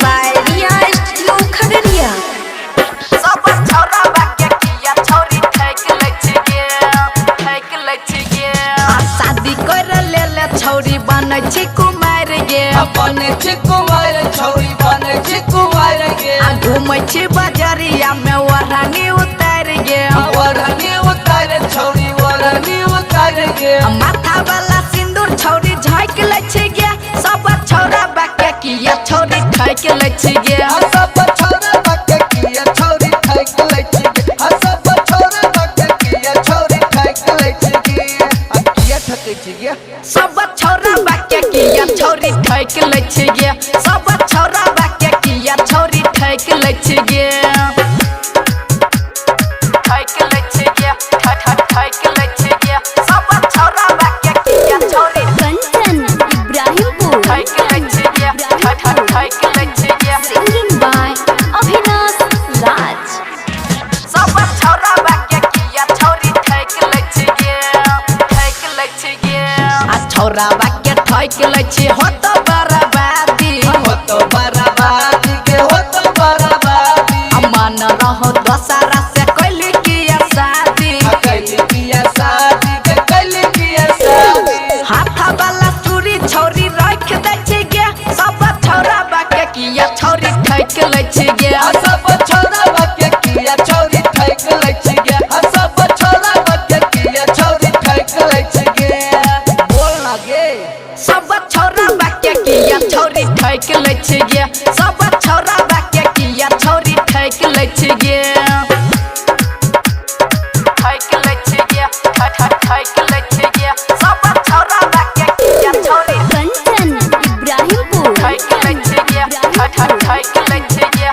by Riya Studio Khagadiya। सब छोरा बाके किया छोरी ठेक लै छिगे शादी कर ले छोरी बनै छी कुमार गे बनै छी कुमार छोरी बनै छी कुमार गे घूमै छी बजरिया में ओढ़नी उतार गे ओढ़नी उतार छोरी ओढ़नी उतार गे माथा वाला सिंदूर छोरी झाँक लै छिगे सब छोरा बाके किया छोरी ठेक लै छिगे सब छोरा बाके किया छोरी ठेक लै छिगे सब छोरा बाके किया छोरी ठेक लै छिगे किया ठकै छिगे सब छोरा बाके किया छोरी ठेक लै छिगे सब छोरा बाके किया छोरी ठेक लै छिगे ठेक लै छिगे ठेक लै छिगे सब छोरा बाके किया छोरी Kanchan Ibrahimpur। ठेक लै छिगे ठेक लै छिगे Singing by Avinash Raj। सब छोरा बाके किया छोरी ठेक लै छिगे छोरा बाके ठेक लै छी हो तो बर्बादी हो तो बर्बादी के हो तो बर्बादी मन रहो दोसरा से कैली किया शादी कैली किया शादी के कैली किया शादी हाथ वाला चूड़ी छोरी रख दै छी गे सब छोरा बाके किया छोरी ठेक लै छी गे सब छोरा बाके किया छोरी ठेक लै छिगे सब छोरा बाके किया छोरी ठेक लै छिगे बोल ना गे सब छोरा बाके किया छोरी ठेक लै छी गे सब छोरा बाके किया छोरी ठेक लै छी गे ठेक लै छी गे ठेक लै छी गे सब छोरा बाके किया छोरी Kanchan Ibrahimpur। ठेक लै छी गे ठेक लै छी गे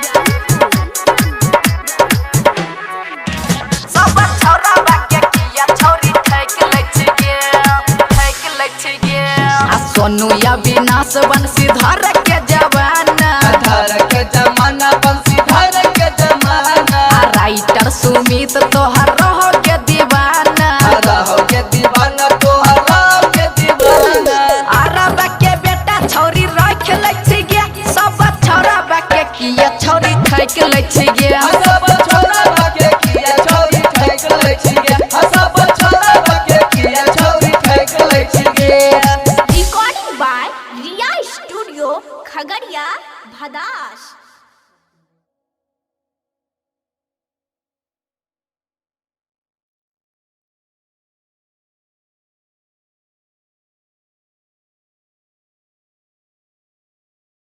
सब छोरा बाके किया छोरी ठेक लै छी गे सोनू या विनाश बंशीधर के जवाना धर के जमाना बंशीधर के जमाना राइटर सुमित तोहर रहो के दीवाना रहोगे दीवाना तोहर रहोगे दीवाना अरब के बेटा छोरी रख लै छी गे सब छोरा बाके किया छोरी ठेक लै छी गे सब छोरा बाके किया छोरी ठेक लै छिगे सब छोरा बाके किया छोरी ठेक लै छिगे Recording by Riya Studio Khagadiya Bhadash।